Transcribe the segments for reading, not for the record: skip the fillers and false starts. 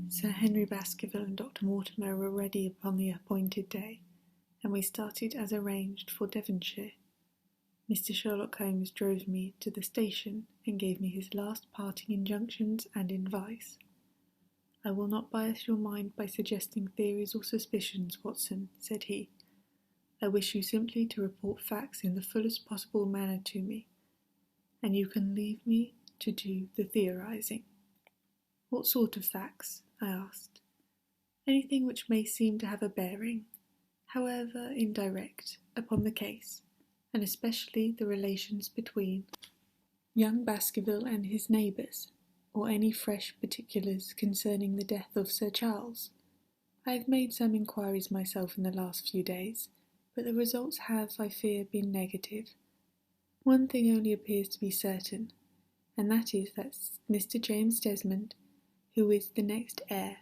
Sir Henry Baskerville and Dr. Mortimer were ready upon the appointed day, and we started as arranged for Devonshire. Mr. Sherlock Holmes drove me to the station and gave me his last parting injunctions and advice. "I will not bias your mind by suggesting theories or suspicions, Watson," said he. "I wish you simply to report facts in the fullest possible manner to me, and you can leave me to do the theorizing." "What sort of facts?" I asked. "Anything which may seem to have a bearing, however indirect, upon the case, and especially the relations between young Baskerville and his neighbours, or any fresh particulars concerning the death of Sir Charles. I have made some inquiries myself in the last few days, but the results have, I fear, been negative. One thing only appears to be certain, and that is that Mr. James Desmond, who is the next heir,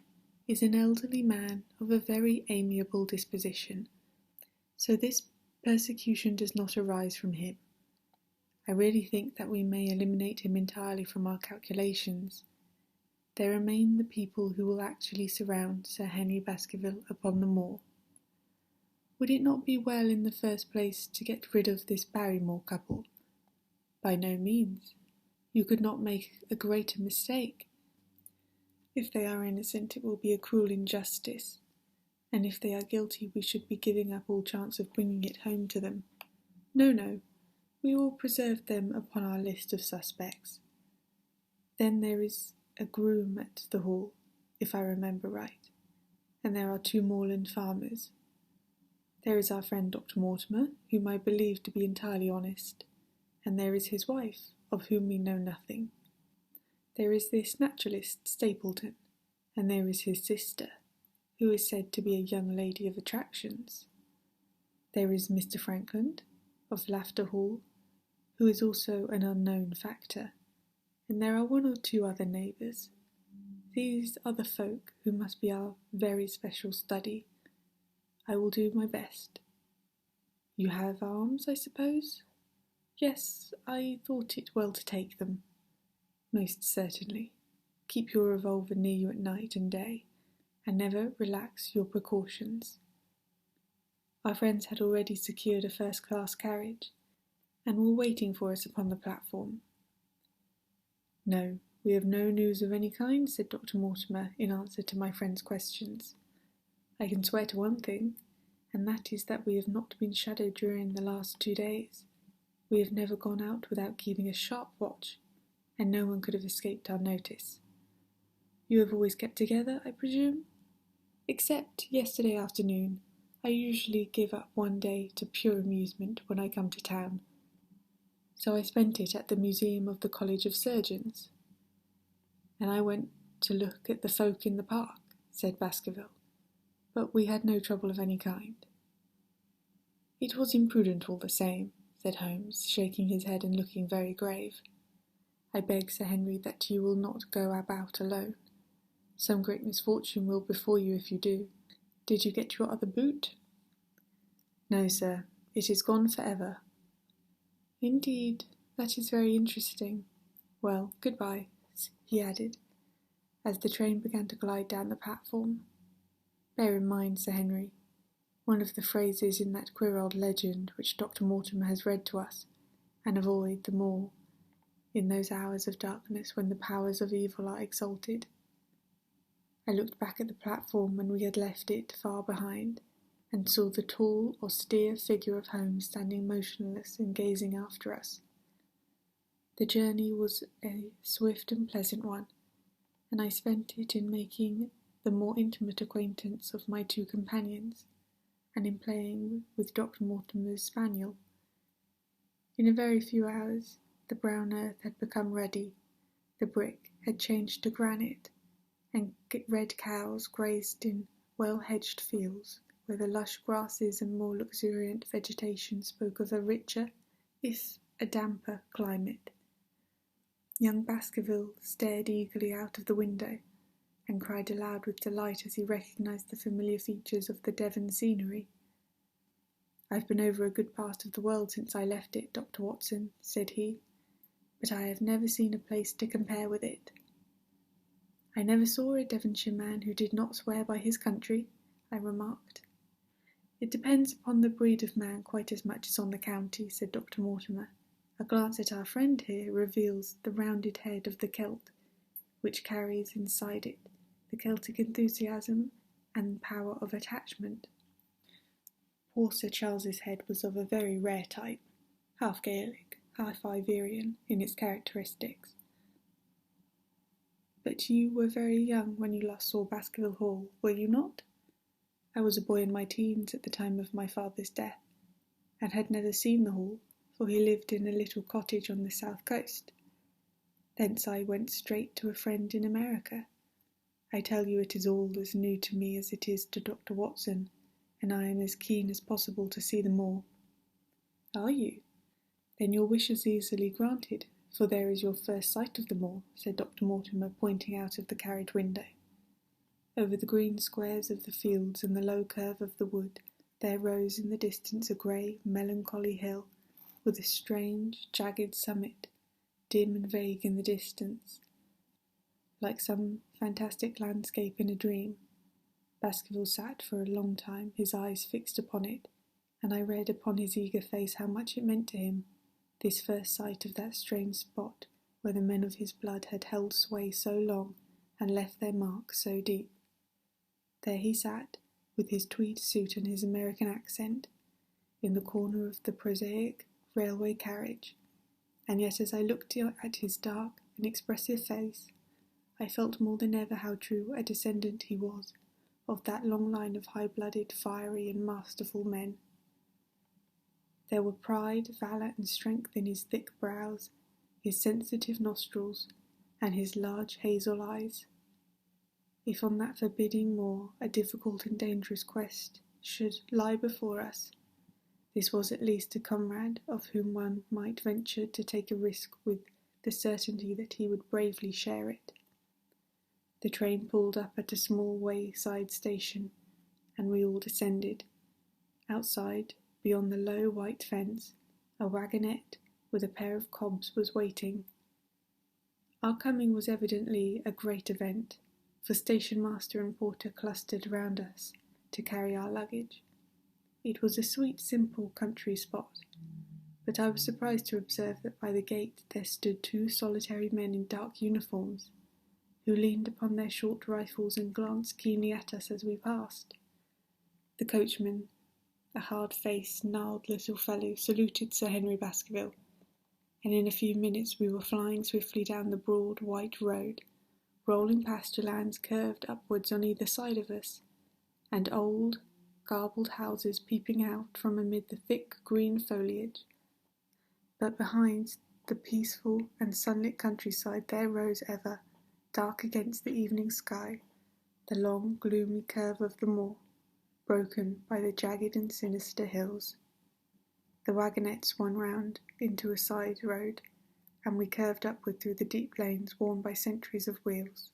is an elderly man of a very amiable disposition, so this persecution does not arise from him. I really think that we may eliminate him entirely from our calculations. There remain the people who will actually surround Sir Henry Baskerville upon the moor. Would it not be well in the first place to get rid of this Barrymore couple?" "By no means. You could not make a greater mistake. If they are innocent, it will be a cruel injustice, and if they are guilty, we should be giving up all chance of bringing it home to them. No, we will preserve them upon our list of suspects. Then there is a groom at the Hall, if I remember right, and there are 2 moorland farmers. There is our friend Dr. Mortimer, whom I believe to be entirely honest, and there is his wife, of whom we know nothing. There is this naturalist Stapleton, and there is his sister, who is said to be a young lady of attractions. There is Mr. Frankland, of Lafter Hall, who is also an unknown factor, and there are 1 or 2 other neighbours. These are the folk who must be our very special study. I will do my best." "You have arms, I suppose?" "Yes, I thought it well to take them." "Most certainly. Keep your revolver near you at night and day, and never relax your precautions." Our friends had already secured a first-class carriage, and were waiting for us upon the platform. "No, we have no news of any kind," said Dr. Mortimer in answer to my friend's questions. "I can swear to one thing, and that is that we have not been shadowed during the last 2 days. We have never gone out without keeping a sharp watch, and no one could have escaped our notice." "You have always kept together, I presume?" "Except yesterday afternoon. I usually give up one day to pure amusement when I come to town, so I spent it at the Museum of the College of Surgeons." "And I went to look at the folk in the park," said Baskerville, "but we had no trouble of any kind." "It was imprudent all the same," said Holmes, shaking his head and looking very grave. "I beg, Sir Henry, that you will not go about alone. Some great misfortune will befall you if you do. Did you get your other boot?" "No, sir. It is gone forever." "Indeed, that is very interesting. Well, goodbye," he added, as the train began to glide down the platform. "Bear in mind, Sir Henry, one of the phrases in that queer old legend which Dr. Mortimer has read to us, and avoid the moor in those hours of darkness when the powers of evil are exalted." I looked back at the platform when we had left it far behind, and saw the tall, austere figure of Holmes standing motionless and gazing after us. The journey was a swift and pleasant one, and I spent it in making the more intimate acquaintance of my 2 companions, and in playing with Dr. Mortimer's spaniel. In a very few hours the brown earth had become ruddy, the brick had changed to granite, and red cows grazed in well-hedged fields, where the lush grasses and more luxuriant vegetation spoke of a richer, if a damper, climate. Young Baskerville stared eagerly out of the window, and cried aloud with delight as he recognised the familiar features of the Devon scenery. "I've been over a good part of the world since I left it, Dr. Watson," said he, "but I have never seen a place to compare with it." "I never saw a Devonshire man who did not swear by his country," I remarked. "It depends upon the breed of man quite as much as on the county," said Dr. Mortimer. "A glance at our friend here reveals the rounded head of the Celt, which carries inside it the Celtic enthusiasm and power of attachment." Poor Sir Charles's head was of a very rare type, half Gaelic, half Iberian in its characteristics. "But you were very young when you last saw Baskerville Hall, were you not?" "I was a boy in my teens at the time of my father's death, and had never seen the Hall, for he lived in a little cottage on the south coast. Thence I went straight to a friend in America. I tell you it is all as new to me as it is to Dr. Watson, and I am as keen as possible to see them all." "Are you? Then your wish is easily granted, for there is your first sight of them all," said Dr. Mortimer, pointing out of the carriage window. Over the green squares of the fields and the low curve of the wood there rose in the distance a grey, melancholy hill, with a strange, jagged summit, dim and vague in the distance, like some fantastic landscape in a dream. Baskerville sat for a long time, his eyes fixed upon it, and I read upon his eager face how much it meant to him, this first sight of that strange spot where the men of his blood had held sway so long and left their mark so deep. There he sat, with his tweed suit and his American accent, in the corner of the prosaic railway carriage, and yet as I looked at his dark and expressive face, I felt more than ever how true a descendant he was of that long line of high-blooded, fiery and masterful men. There were pride, valour and strength in his thick brows, his sensitive nostrils, and his large hazel eyes. If on that forbidding moor a difficult and dangerous quest should lie before us, this was at least a comrade of whom one might venture to take a risk with the certainty that he would bravely share it. The train pulled up at a small wayside station, and we all descended. Outside, beyond the low white fence, a wagonette with a pair of cobs was waiting. Our coming was evidently a great event, for station master and porter clustered round us to carry our luggage. It was a sweet, simple country spot, but I was surprised to observe that by the gate there stood two solitary men in dark uniforms, who leaned upon their short rifles and glanced keenly at us as we passed. The coachman, a hard-faced, gnarled little fellow, saluted Sir Henry Baskerville, and in a few minutes we were flying swiftly down the broad white road. Rolling pasture lands curved upwards on either side of us, and old, garbled houses peeping out from amid the thick green foliage. But behind the peaceful and sunlit countryside there rose ever, dark against the evening sky, the long, gloomy curve of the moor, broken by the jagged and sinister hills. The wagonette swung round into a side road, and we curved upward through the deep lanes worn by centuries of wheels.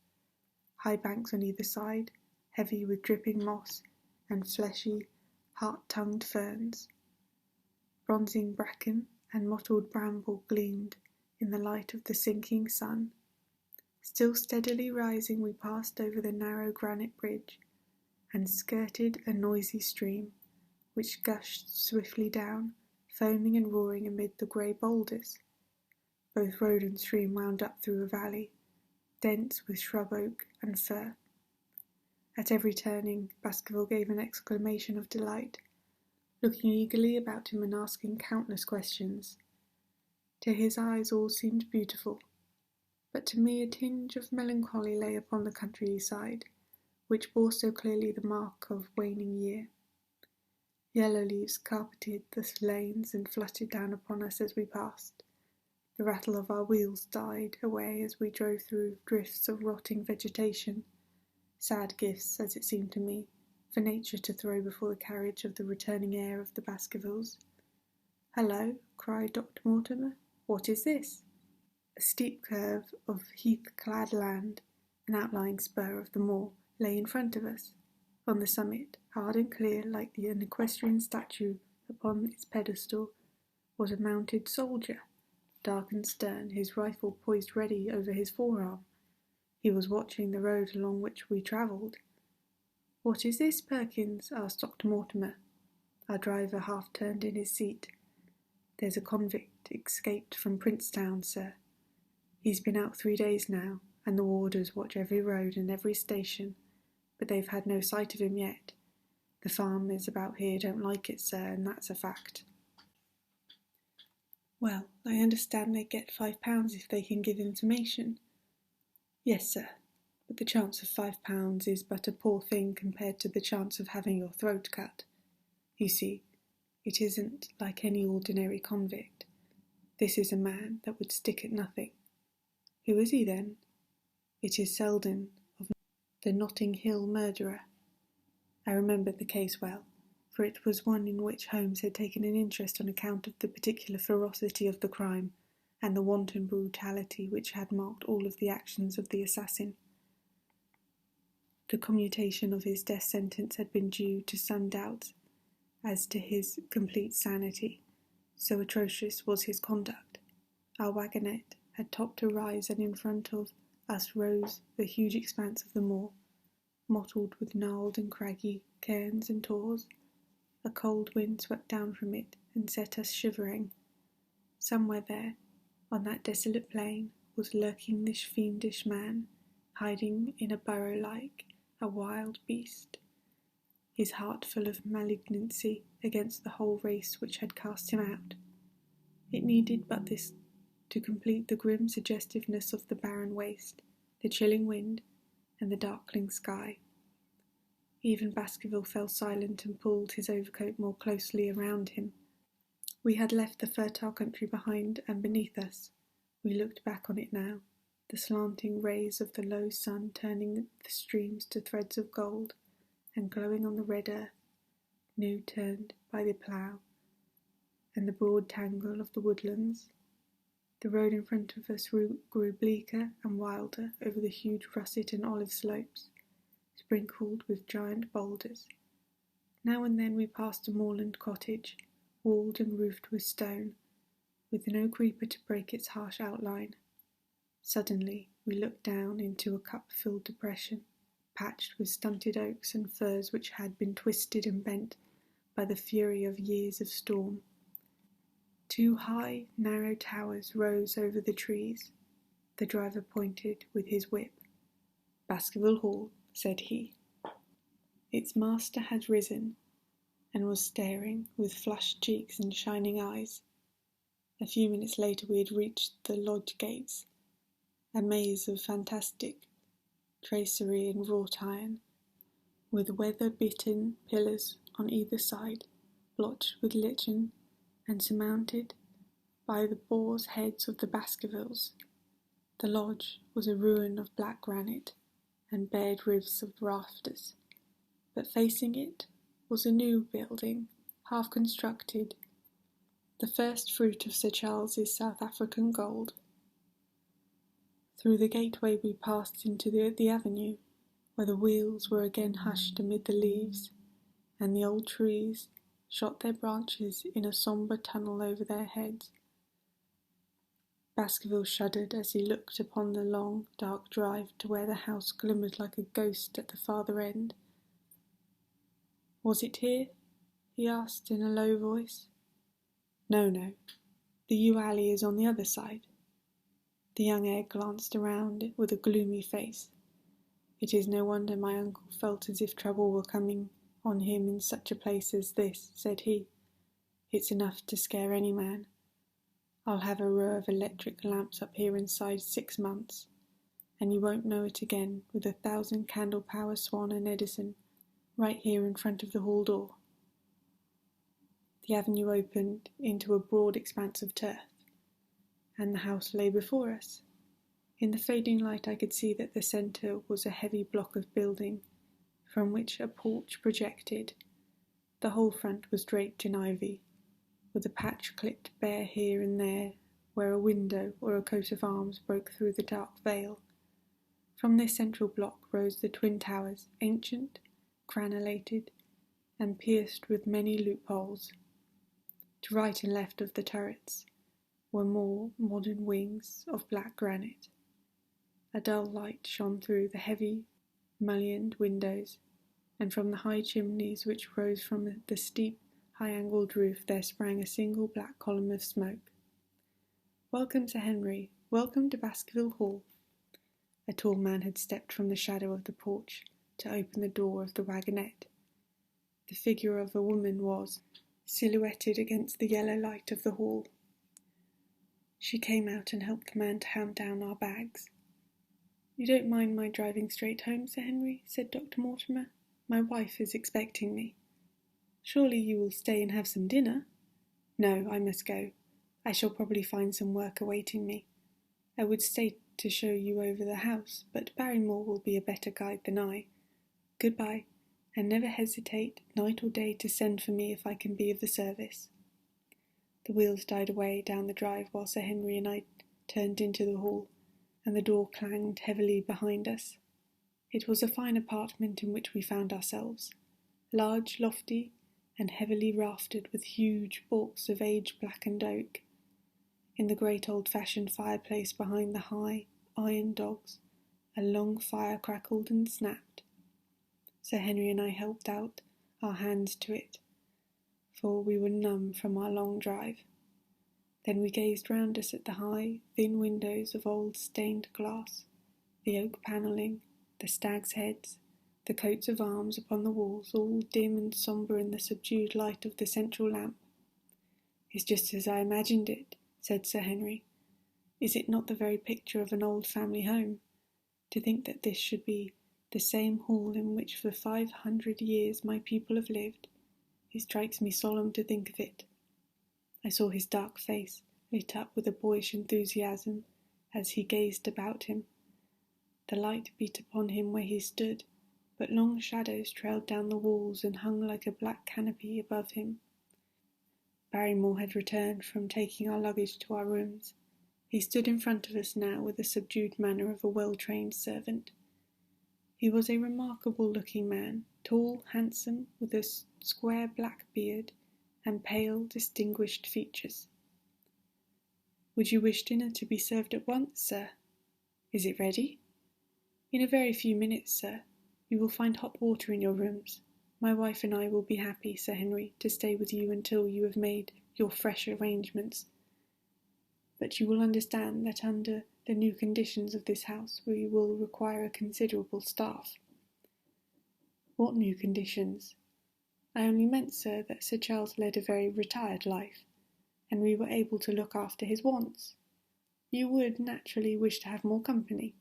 High banks on either side, heavy with dripping moss and fleshy, heart-tongued ferns. Bronzing bracken and mottled bramble gleamed in the light of the sinking sun. Still steadily rising, we passed over the narrow granite bridge and skirted a noisy stream, which gushed swiftly down, foaming and roaring amid the grey boulders. Both road and stream wound up through a valley, dense with shrub oak and fir. At every turning, Baskerville gave an exclamation of delight, looking eagerly about him and asking countless questions. To his eyes all seemed beautiful, but to me a tinge of melancholy lay upon the countryside, which bore so clearly the mark of waning year. Yellow leaves carpeted the lanes and fluttered down upon us as we passed. The rattle of our wheels died away as we drove through drifts of rotting vegetation, sad gifts, as it seemed to me, for nature to throw before the carriage of the returning heir of the Baskervilles. "Hello," cried Dr. Mortimer. "What is this?" A steep curve of heath-clad land, an outlying spur of the moor, lay in front of us. On the summit, hard and clear like an equestrian statue upon its pedestal was a mounted soldier, dark and stern, his rifle poised ready over his forearm. He was watching the road along which we travelled. "What is this, Perkins?" asked Dr. Mortimer. Our driver half turned in his seat. "There's a convict escaped from Princetown, sir. He's been out 3 days now, and the warders watch every road and every station, but they've had no sight of him yet. The farmers about here don't like it, sir, and that's a fact." "Well, I understand they get £5 if they can give information." "Yes, sir, but the chance of £5 is but a poor thing compared to the chance of having your throat cut. You see, it isn't like any ordinary convict. This is a man that would stick at nothing." "Who is he, then?" "It is Selden, of the Notting Hill murderer." I remembered the case well, for it was one in which Holmes had taken an interest on account of the particular ferocity of the crime and the wanton brutality which had marked all of the actions of the assassin. The commutation of his death sentence had been due to some doubts as to his complete sanity, so atrocious was his conduct. Our wagonette had topped a rise, and in front of us rose the huge expanse of the moor, mottled with gnarled and craggy cairns and tors. A cold wind swept down from it and set us shivering. Somewhere there, on that desolate plain, was lurking this fiendish man, hiding in a burrow like a wild beast, his heart full of malignancy against the whole race which had cast him out. It needed but this to complete the grim suggestiveness of the barren waste, the chilling wind, and the darkling sky. Even Baskerville fell silent and pulled his overcoat more closely around him. We had left the fertile country behind and beneath us. We looked back on it now, the slanting rays of the low sun turning the streams to threads of gold, and glowing on the red earth, new turned by the plough, and the broad tangle of the woodlands. The road in front of us grew bleaker and wilder over the huge russet and olive slopes, sprinkled with giant boulders. Now and then we passed a moorland cottage, walled and roofed with stone, with no creeper to break its harsh outline. Suddenly we looked down into a cup-filled depression, patched with stunted oaks and firs which had been twisted and bent by the fury of years of storm. 2 high, narrow towers rose over the trees. The driver pointed with his whip. "Baskerville Hall," said he. Its master had risen, and was staring with flushed cheeks and shining eyes. A few minutes later we had reached the lodge gates, a maze of fantastic tracery in wrought iron, with weather-bitten pillars on either side, blotched with lichen, and surmounted by the boar's heads of the Baskervilles. The lodge was a ruin of black granite and bared ribs of rafters, but facing it was a new building, half constructed, the first fruit of Sir Charles's South African gold. Through the gateway we passed into the avenue, where the wheels were again hushed amid the leaves, and the old trees shot their branches in a sombre tunnel over their heads. Baskerville shuddered as he looked upon the long, dark drive to where the house glimmered like a ghost at the farther end. "Was it here?" he asked in a low voice. No, the yew alley is on the other side." The young heir glanced around with a gloomy face. It is no wonder my uncle felt as if trouble were coming on him in such a place as this, said he. "It's enough to scare any man. I'll have a row of electric lamps up here inside 6 months, and you won't know it again, with 1,000 candle power Swan and Edison right here in front of the hall door." The avenue opened into a broad expanse of turf, and the house lay before us. In the fading light I could see that the centre was a heavy block of building, from which a porch projected. The whole front was draped in ivy, with a patch clipped bare here and there where a window or a coat of arms broke through the dark veil. From this central block rose the twin towers, ancient, crenelated, and pierced with many loopholes. To right and left of the turrets were more modern wings of black granite. A dull light shone through the heavy, mullioned windows, and from the high chimneys which rose from the steep, high-angled roof there sprang a single black column of smoke. "Welcome, Sir Henry. Welcome to Baskerville Hall." A tall man had stepped from the shadow of the porch to open the door of the wagonette. The figure of a woman was silhouetted against the yellow light of the hall. She came out and helped the man to hand down our bags. "You don't mind my driving straight home, Sir Henry?" said Dr. Mortimer. "My wife is expecting me." "Surely you will stay and have some dinner?" "No, I must go. I shall probably find some work awaiting me. I would stay to show you over the house, but Barrymore will be a better guide than I. Goodbye, and never hesitate, night or day, to send for me if I can be of the service." The wheels died away down the drive while Sir Henry and I turned into the hall, and the door clanged heavily behind us. It was a fine apartment in which we found ourselves, large, lofty, and heavily raftered with huge baulks of age-blackened oak. In the great old-fashioned fireplace behind the high iron dogs, a long fire crackled and snapped. Sir Henry and I helped out our hands to it, for we were numb from our long drive. Then we gazed round us at the high, thin windows of old stained glass, the oak panelling, the stags' heads, the coats of arms upon the walls, all dim and sombre in the subdued light of the central lamp. "It's just as I imagined it," said Sir Henry. "Is it not the very picture of an old family home? To think that this should be the same hall in which for 500 years my people have lived. It strikes me solemn to think of it." I saw his dark face lit up with a boyish enthusiasm as he gazed about him. The light beat upon him where he stood, but long shadows trailed down the walls and hung like a black canopy above him. Barrymore had returned from taking our luggage to our rooms. He stood in front of us now with the subdued manner of a well-trained servant. He was a remarkable-looking man, tall, handsome, with a square black beard and pale, distinguished features. "Would you wish dinner to be served at once, sir?" "Is it ready?" "In a very few minutes, sir. You will find hot water in your rooms. My wife and I will be happy, Sir Henry, to stay with you until you have made your fresh arrangements. But you will understand that under the new conditions of this house we will require a considerable staff." "What new conditions?" "I only meant, sir, that Sir Charles led a very retired life, and we were able to look after his wants. You would naturally wish to have more company,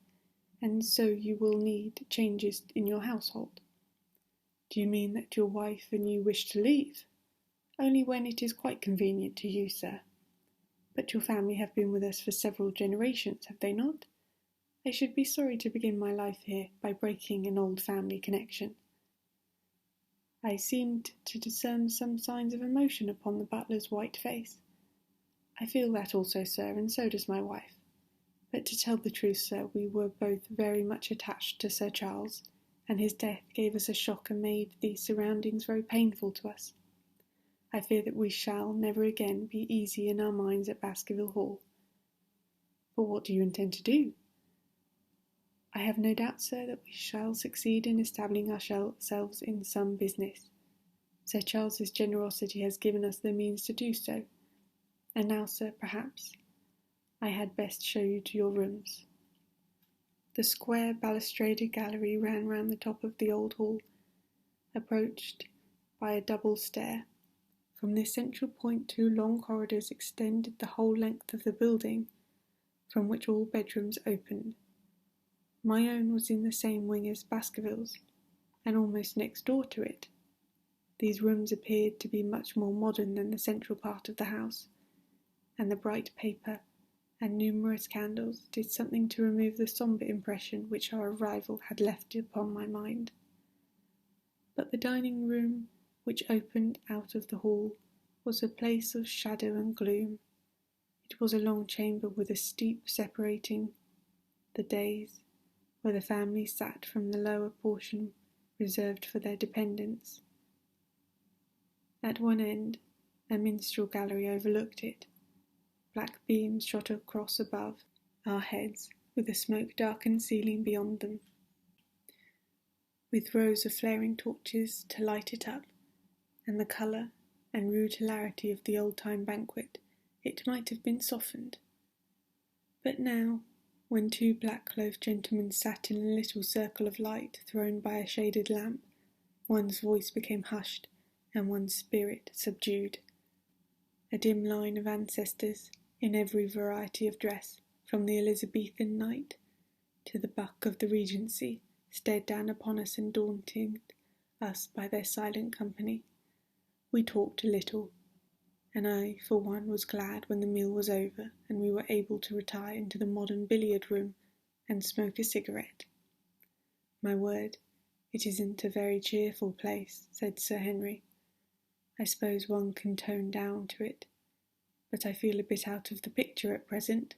and so you will need changes in your household." "Do you mean that your wife and you wish to leave?" "Only when it is quite convenient to you, sir." "But your family have been with us for several generations, have they not? I should be sorry to begin my life here by breaking an old family connection." I seemed to discern some signs of emotion upon the butler's white face. "I feel that also, sir, and so does my wife. But to tell the truth, sir, we were both very much attached to Sir Charles, and his death gave us a shock and made these surroundings very painful to us. I fear that we shall never again be easy in our minds at Baskerville Hall." "But what do you intend to do?" "I have no doubt, sir, that we shall succeed in establishing ourselves in some business. Sir Charles's generosity has given us the means to do so. And now, sir, perhaps I had best show you to your rooms." The square balustraded gallery ran round the top of the old hall, approached by a double stair. From this central point 2 long corridors extended the whole length of the building, from which all bedrooms opened. My own was in the same wing as Baskervilles, and almost next door to it. These rooms appeared to be much more modern than the central part of the house, and the bright paper and numerous candles did something to remove the sombre impression which our arrival had left upon my mind. But the dining room, which opened out of the hall, was a place of shadow and gloom. It was a long chamber with a steep separating the days, where the family sat from the lower portion reserved for their dependents. At one end, A minstrel gallery overlooked it. Black beams shot across above our heads, with a smoke-darkened ceiling beyond them, with rows of flaring torches to light it up, and the colour and rude hilarity of the old-time banquet, it might have been softened. But now, when two black-clothed gentlemen sat in a little circle of light thrown by a shaded lamp, one's voice became hushed and one's spirit subdued. A dim line of ancestors, in every variety of dress, from the Elizabethan knight to the buck of the Regency, stared down upon us and daunted us by their silent company. We talked a little, and I, for one, was glad when the meal was over and we were able to retire into the modern billiard room and smoke a cigarette. "My word, it isn't a very cheerful place," said Sir Henry. "I suppose one can tone down to it, but I feel a bit out of the picture at present.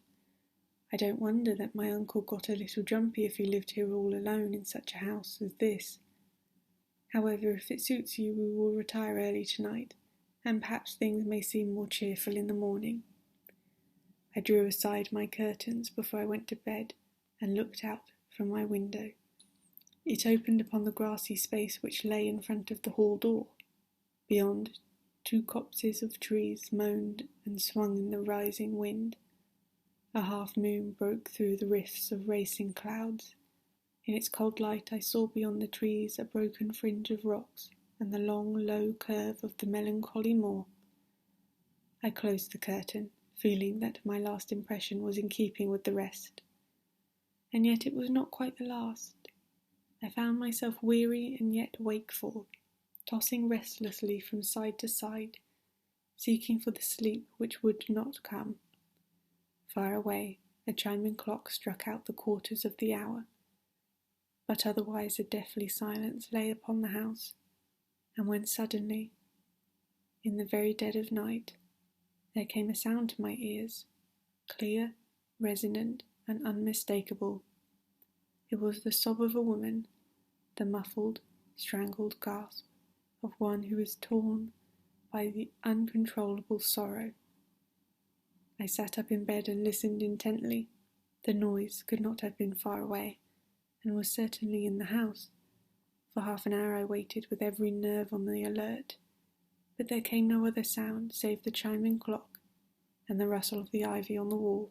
I don't wonder that my uncle got a little jumpy if he lived here all alone in such a house as this. However, if it suits you, we will retire early tonight, and perhaps things may seem more cheerful in the morning." I drew aside my curtains before I went to bed and looked out from my window. It opened upon the grassy space which lay in front of the hall door. Beyond, two copses of trees moaned and swung in the rising wind. A half-moon broke through the rifts of racing clouds. In its cold light I saw beyond the trees a broken fringe of rocks and the long, low curve of the melancholy moor. I closed the curtain, feeling that my last impression was in keeping with the rest. And yet it was not quite the last. I found myself weary and yet wakeful, tossing restlessly from side to side, seeking for the sleep which would not come. Far away, a chiming clock struck out the quarters of the hour, but otherwise a deathly silence lay upon the house, and when suddenly, in the very dead of night, there came a sound to my ears, clear, resonant, and unmistakable. It was the sob of a woman, the muffled, strangled gasp of one who is torn by the uncontrollable sorrow. I sat up in bed and listened intently. The noise could not have been far away, and was certainly in the house. For half an hour I waited with every nerve on the alert, but there came no other sound save the chiming clock and the rustle of the ivy on the wall.